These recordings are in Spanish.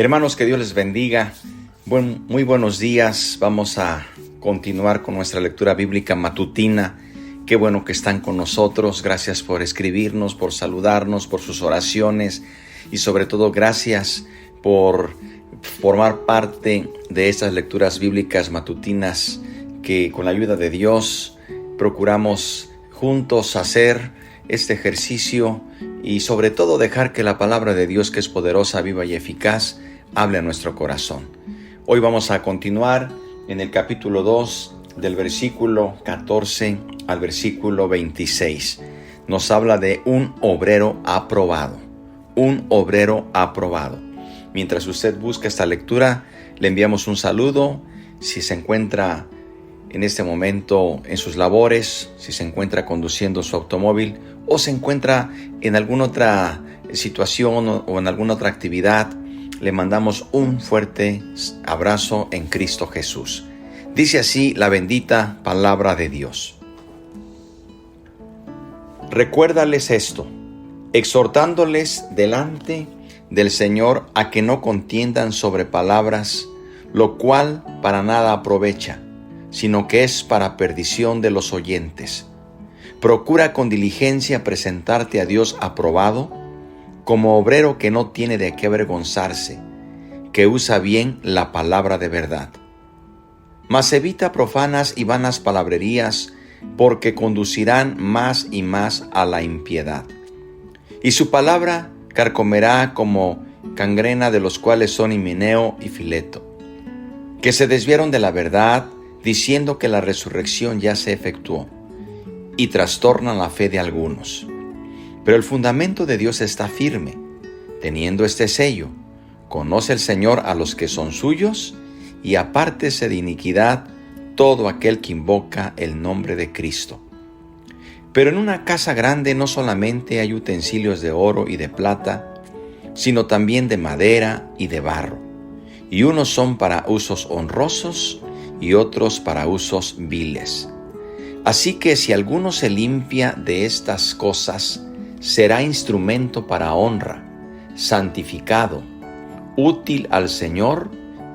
Hermanos, que Dios les bendiga. Muy buenos días. Vamos a continuar con nuestra lectura bíblica matutina. Qué bueno que están con nosotros. Gracias por escribirnos, por saludarnos, por sus oraciones y sobre todo gracias por formar parte de estas lecturas bíblicas matutinas que con la ayuda de Dios procuramos juntos hacer este ejercicio y sobre todo dejar que la palabra de Dios, que es poderosa, viva y eficaz, hable a nuestro corazón. Hoy vamos a continuar en el capítulo 2 del versículo 14 al versículo 26. Nos habla de un obrero aprobado. Un obrero aprobado. Mientras usted busca esta lectura, le enviamos un saludo. Si se encuentra en este momento en sus labores, si se encuentra conduciendo su automóvil o se encuentra en alguna otra situación o en alguna otra actividad, le mandamos un fuerte abrazo en Cristo Jesús. Dice así la bendita palabra de Dios. Recuérdales esto, exhortándoles delante del Señor a que no contiendan sobre palabras, lo cual para nada aprovecha, sino que es para perdición de los oyentes. Procura con diligencia presentarte a Dios aprobado, como obrero que no tiene de qué avergonzarse, que usa bien la palabra de verdad. Mas evita profanas y vanas palabrerías, porque conducirán más y más a la impiedad. Y su palabra carcomerá como gangrena, de los cuales son Himeneo y Fileto, que se desviaron de la verdad, diciendo que la resurrección ya se efectuó, y trastornan la fe de algunos. Pero el fundamento de Dios está firme, teniendo este sello: conoce el Señor a los que son suyos, y apártese de iniquidad todo aquel que invoca el nombre de Cristo. Pero en una casa grande no solamente hay utensilios de oro y de plata, sino también de madera y de barro, y unos son para usos honrosos y otros para usos viles. Así que si alguno se limpia de estas cosas, será instrumento para honra, santificado, útil al Señor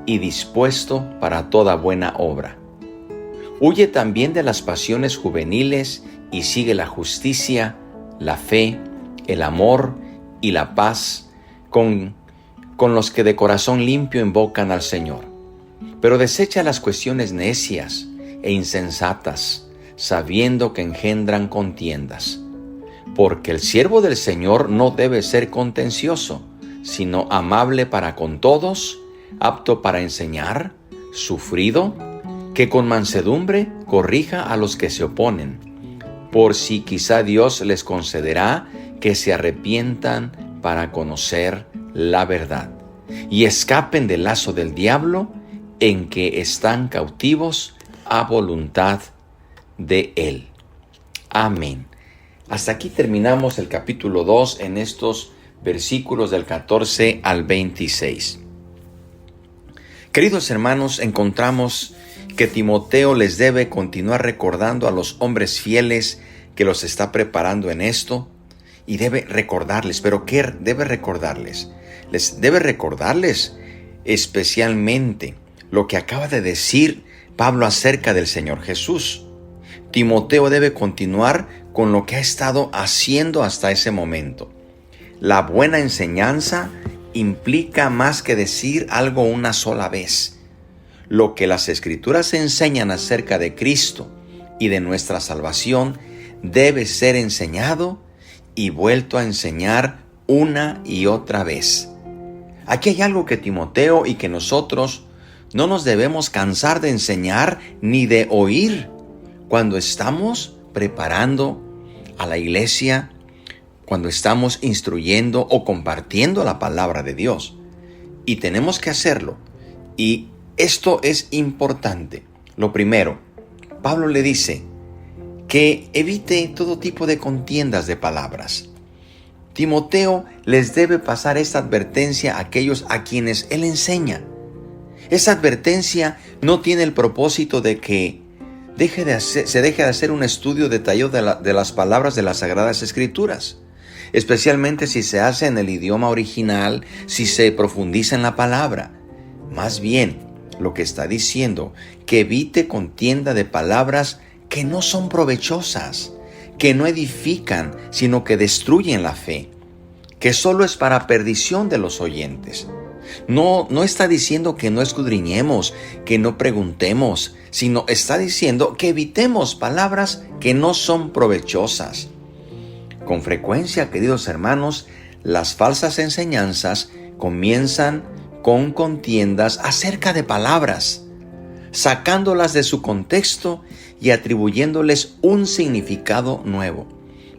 y dispuesto para toda buena obra. Huye también de las pasiones juveniles y sigue la justicia, la fe, el amor y la paz con los que de corazón limpio invocan al Señor. Pero desecha las cuestiones necias e insensatas, sabiendo que engendran contiendas. Porque el siervo del Señor no debe ser contencioso, sino amable para con todos, apto para enseñar, sufrido, que con mansedumbre corrija a los que se oponen, por si quizá Dios les concederá que se arrepientan para conocer la verdad, y escapen del lazo del diablo, en que están cautivos a voluntad de Él. Amén. Hasta aquí terminamos el capítulo 2 en estos versículos del 14 al 26. Queridos hermanos, encontramos que Timoteo les debe continuar recordando a los hombres fieles que los está preparando en esto, y debe recordarles. ¿Pero qué debe recordarles? Les debe recordarles especialmente lo que acaba de decir Pablo acerca del Señor Jesús. Timoteo debe continuar con lo que ha estado haciendo hasta ese momento. La buena enseñanza implica más que decir algo una sola vez. Lo que las Escrituras enseñan acerca de Cristo y de nuestra salvación debe ser enseñado y vuelto a enseñar una y otra vez. Aquí hay algo que Timoteo y que nosotros no nos debemos cansar de enseñar ni de oír cuando estamos preparando a la iglesia, cuando estamos instruyendo o compartiendo la palabra de Dios. Y tenemos que hacerlo. Y esto es importante. Lo primero, Pablo le dice que evite todo tipo de contiendas de palabras. Timoteo les debe pasar esta advertencia a aquellos a quienes él enseña. Esa advertencia no tiene el propósito de que se deje de hacer un estudio detallado de las palabras de las Sagradas Escrituras. especialmente si se hace en el idioma original, si se profundiza en la palabra. Más bien, lo que está diciendo, que evite contienda de palabras que no son provechosas, que no edifican, sino que destruyen la fe, que solo es para perdición de los oyentes. No está diciendo que no escudriñemos, que no preguntemos, sino está diciendo que evitemos palabras que no son provechosas. Con frecuencia, queridos hermanos, las falsas enseñanzas comienzan con contiendas acerca de palabras, sacándolas de su contexto y atribuyéndoles un significado nuevo.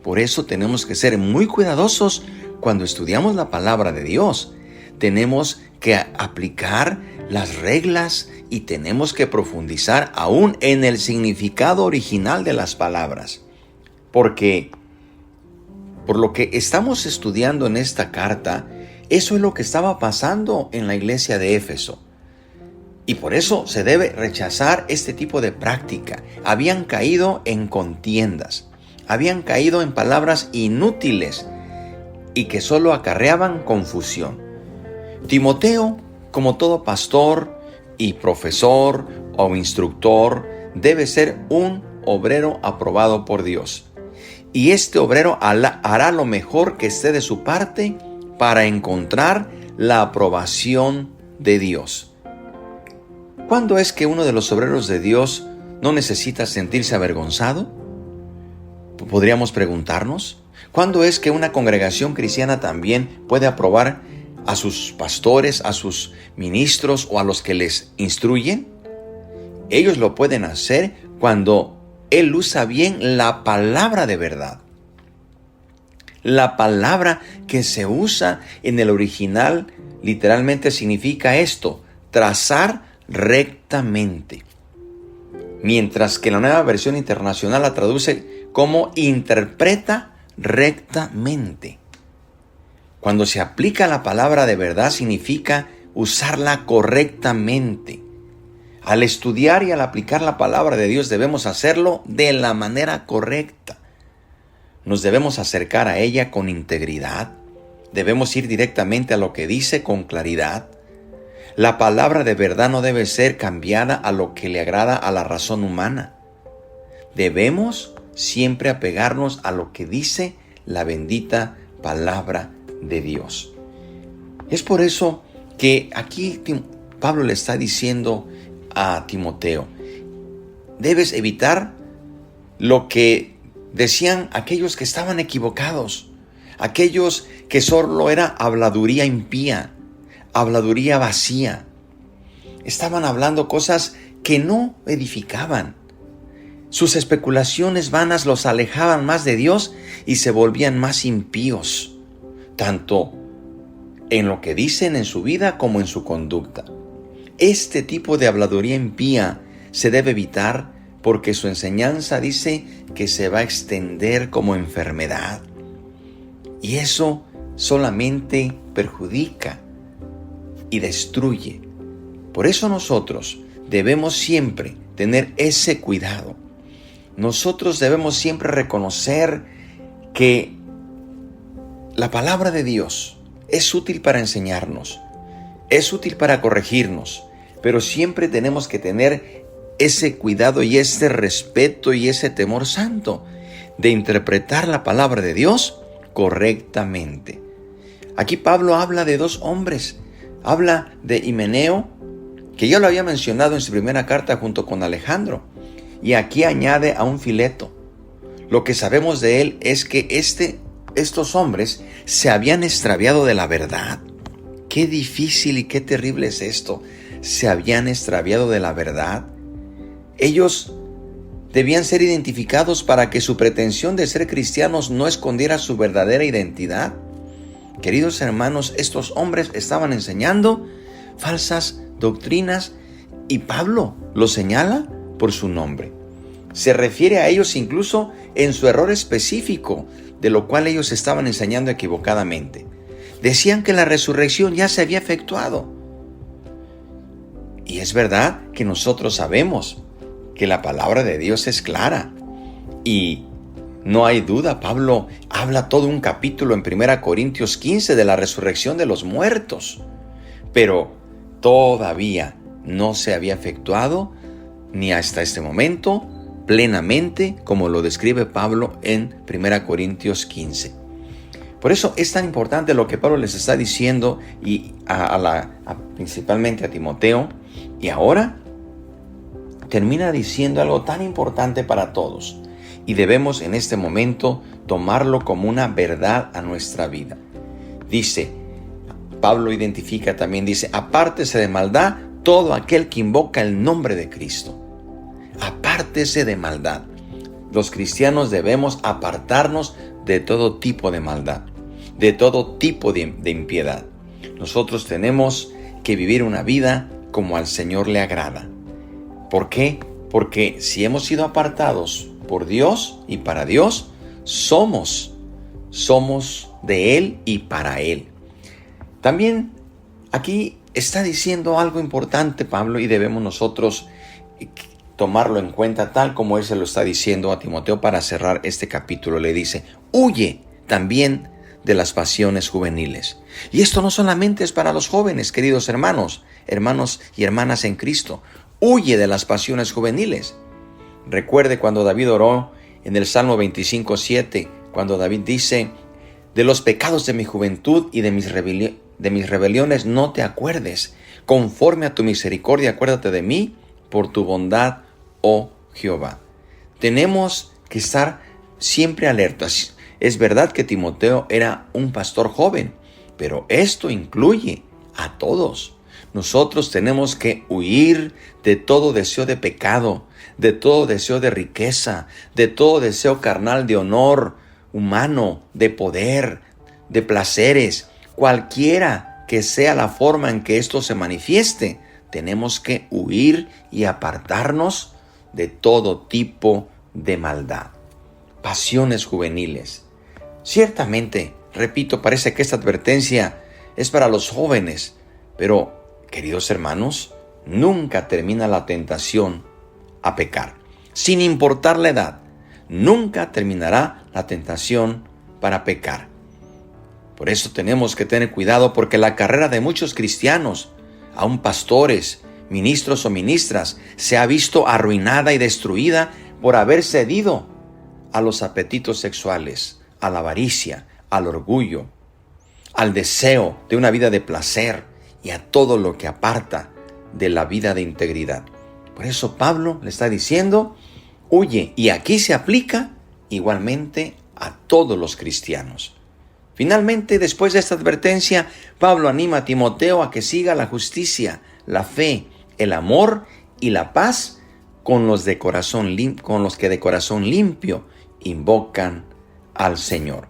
Por eso tenemos que ser muy cuidadosos cuando estudiamos la palabra de Dios. Tenemos que aplicar las reglas y tenemos que profundizar aún en el significado original de las palabras. Porque por lo que estamos estudiando en esta carta, eso es lo que estaba pasando en la iglesia de Éfeso. Y por eso se debe rechazar este tipo de práctica. Habían caído en contiendas, habían caído en palabras inútiles y que solo acarreaban confusión. Timoteo, como todo pastor y profesor o instructor, debe ser un obrero aprobado por Dios. Y este obrero hará lo mejor que esté de su parte para encontrar la aprobación de Dios. ¿Cuándo es que uno de los obreros de Dios no necesita sentirse avergonzado? Podríamos preguntarnos. ¿Cuándo es que una congregación cristiana también puede aprobar a sus pastores, a sus ministros o a los que les instruyen? Ellos lo pueden hacer cuando él usa bien la palabra de verdad. La palabra que se usa en el original literalmente significa esto: trazar rectamente. Mientras que la Nueva Versión Internacional la traduce como interpreta rectamente. Cuando se aplica la palabra de verdad significa usarla correctamente. Al estudiar y al aplicar la palabra de Dios debemos hacerlo de la manera correcta. Nos debemos acercar a ella con integridad. Debemos ir directamente a lo que dice con claridad. La palabra de verdad no debe ser cambiada a lo que le agrada a la razón humana. Debemos siempre apegarnos a lo que dice la bendita palabra de Dios. Es por eso que aquí Pablo le está diciendo a Timoteo: debes evitar lo que decían aquellos que estaban equivocados, aquellos que solo era habladuría impía, habladuría vacía. Estaban hablando cosas que no edificaban. Sus especulaciones vanas los alejaban más de Dios y se volvían más impíos, tanto en lo que dicen en su vida como en su conducta. Este tipo de habladuría impía se debe evitar porque su enseñanza dice que se va a extender como enfermedad. Y eso solamente perjudica y destruye. Por eso nosotros debemos siempre tener ese cuidado. Nosotros debemos siempre reconocer que la palabra de Dios es útil para enseñarnos, es útil para corregirnos, pero siempre tenemos que tener ese cuidado y ese respeto y ese temor santo de interpretar la palabra de Dios correctamente. Aquí Pablo habla de dos hombres. Habla de Himeneo, que ya lo había mencionado en su primera carta junto con Alejandro, y aquí añade a un Fileto. Lo que sabemos de él es que estos hombres se habían extraviado de la verdad. Qué difícil y qué terrible es esto. Se habían extraviado de la verdad. Ellos debían ser identificados para que su pretensión de ser cristianos no escondiera su verdadera identidad. Queridos hermanos, estos hombres estaban enseñando falsas doctrinas y Pablo los señala por su nombre. Se refiere a ellos incluso en su error específico, de lo cual ellos estaban enseñando equivocadamente. Decían que la resurrección ya se había efectuado. Y es verdad que nosotros sabemos que la palabra de Dios es clara. Y no hay duda, Pablo habla todo un capítulo en 1 Corintios 15 de la resurrección de los muertos. Pero todavía no se había efectuado ni hasta este momento plenamente como lo describe Pablo en 1 Corintios 15. Por eso es tan importante lo que Pablo les está diciendo y principalmente a Timoteo. Y ahora termina diciendo algo tan importante para todos. Y debemos en este momento tomarlo como una verdad a nuestra vida. Dice, Pablo identifica también, dice, apártese de maldad todo aquel que invoca el nombre de Cristo. Apártese de maldad. Los cristianos debemos apartarnos de todo tipo de maldad, de todo tipo de impiedad. Nosotros tenemos que vivir una vida como al Señor le agrada. ¿Por qué? Porque si hemos sido apartados por Dios y para Dios, somos de Él y para Él. También aquí está diciendo algo importante Pablo y debemos nosotros tomarlo en cuenta tal como Él se lo está diciendo a Timoteo para cerrar este capítulo. Le dice, huye también de las pasiones juveniles. Y esto no solamente es para los jóvenes, queridos hermanos y hermanas en Cristo. Huye de las pasiones juveniles. Recuerde cuando David oró en el Salmo 25:7, cuando David dice, de los pecados de mi juventud y de mis rebeliones no te acuerdes. Conforme a tu misericordia, acuérdate de mí por tu bondad, oh Jehová. Tenemos que estar siempre alertas. Es verdad que Timoteo era un pastor joven, pero esto incluye a todos. Nosotros tenemos que huir de todo deseo de pecado, de todo deseo de riqueza, de todo deseo carnal de honor humano, de poder, de placeres, cualquiera que sea la forma en que esto se manifieste. Tenemos que huir y apartarnos de todo tipo de maldad. Pasiones juveniles. Ciertamente, repito, parece que esta advertencia es para los jóvenes, pero, queridos hermanos, nunca termina la tentación a pecar. Sin importar la edad, nunca terminará la tentación para pecar. Por eso tenemos que tener cuidado porque la carrera de muchos cristianos, aun pastores, ministros o ministras, se ha visto arruinada y destruida por haber cedido a los apetitos sexuales, a la avaricia, al orgullo, al deseo de una vida de placer y a todo lo que aparta de la vida de integridad. Por eso Pablo le está diciendo, huye, y aquí se aplica igualmente a todos los cristianos. Finalmente, después de esta advertencia, Pablo anima a Timoteo a que siga la justicia, la fe, el amor y la paz con los que de corazón limpio invocan al Señor.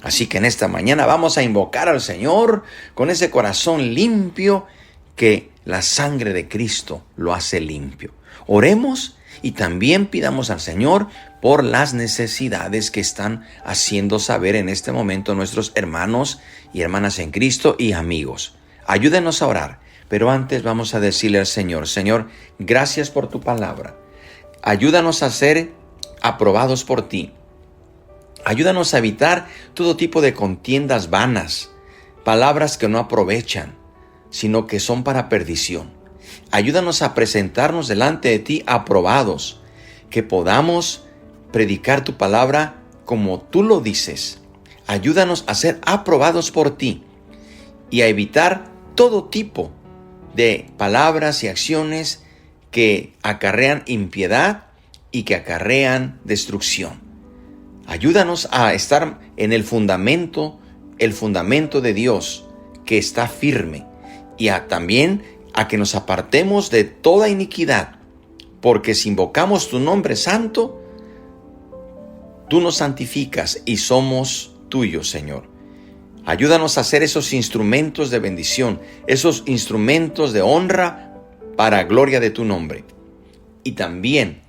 Así que en esta mañana vamos a invocar al Señor con ese corazón limpio que la sangre de Cristo lo hace limpio. Oremos y también pidamos al Señor por las necesidades que están haciendo saber en este momento nuestros hermanos y hermanas en Cristo y amigos. Ayúdenos a orar, pero antes vamos a decirle al Señor, Señor, gracias por tu palabra. Ayúdanos a ser aprobados por ti. Ayúdanos a evitar todo tipo de contiendas vanas, palabras que no aprovechan, sino que son para perdición. Ayúdanos a presentarnos delante de ti aprobados, que podamos predicar tu palabra como tú lo dices. Ayúdanos a ser aprobados por ti y a evitar todo tipo de palabras y acciones que acarrean impiedad y que acarrean destrucción. Ayúdanos a estar en el fundamento de Dios que está firme y también a que nos apartemos de toda iniquidad, porque si invocamos tu nombre santo, tú nos santificas y somos tuyos, Señor. Ayúdanos a ser esos instrumentos de bendición, esos instrumentos de honra para gloria de tu nombre. Y también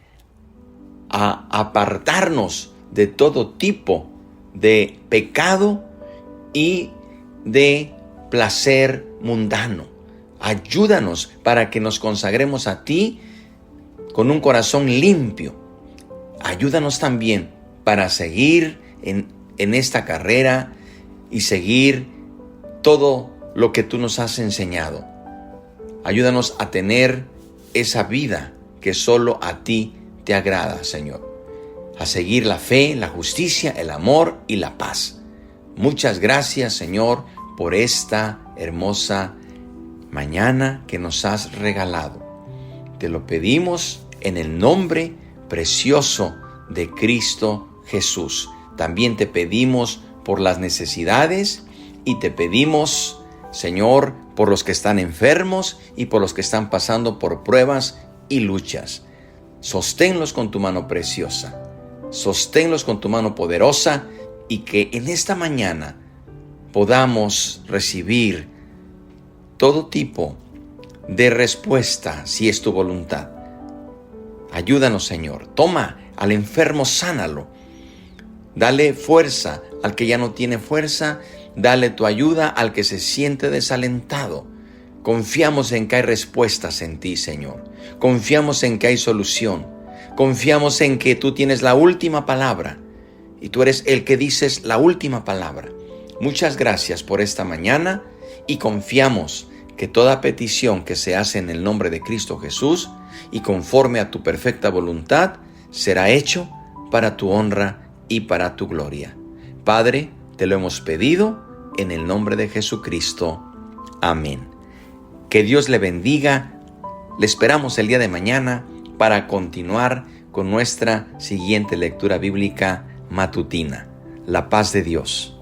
a apartarnos de todo tipo de pecado y de placer mundano. Ayúdanos para que nos consagremos a ti con un corazón limpio. Ayúdanos también para seguir en esta carrera y seguir todo lo que tú nos has enseñado. Ayúdanos a tener esa vida que solo a ti te agrada, Señor. A seguir la fe, la justicia, el amor y la paz. Muchas gracias, Señor, por esta hermosa mañana que nos has regalado. Te lo pedimos en el nombre precioso de Cristo Jesús. También te pedimos por las necesidades y te pedimos, Señor, por los que están enfermos y por los que están pasando por pruebas y luchas. Sosténlos con tu mano preciosa. Sosténlos con tu mano poderosa y que en esta mañana podamos recibir todo tipo de respuesta si es tu voluntad. Ayúdanos, Señor. Toma al enfermo, sánalo. Dale fuerza al que ya no tiene fuerza. Dale tu ayuda al que se siente desalentado. Confiamos en que hay respuestas en ti, Señor. Confiamos en que hay solución. Confiamos en que tú tienes la última palabra y tú eres el que dices la última palabra. Muchas gracias por esta mañana y confiamos que toda petición que se hace en el nombre de Cristo Jesús y conforme a tu perfecta voluntad será hecho para tu honra y para tu gloria. Padre, te lo hemos pedido en el nombre de Jesucristo. Amén. Que Dios le bendiga. Le esperamos el día de mañana para continuar con nuestra siguiente lectura bíblica matutina. La paz de Dios.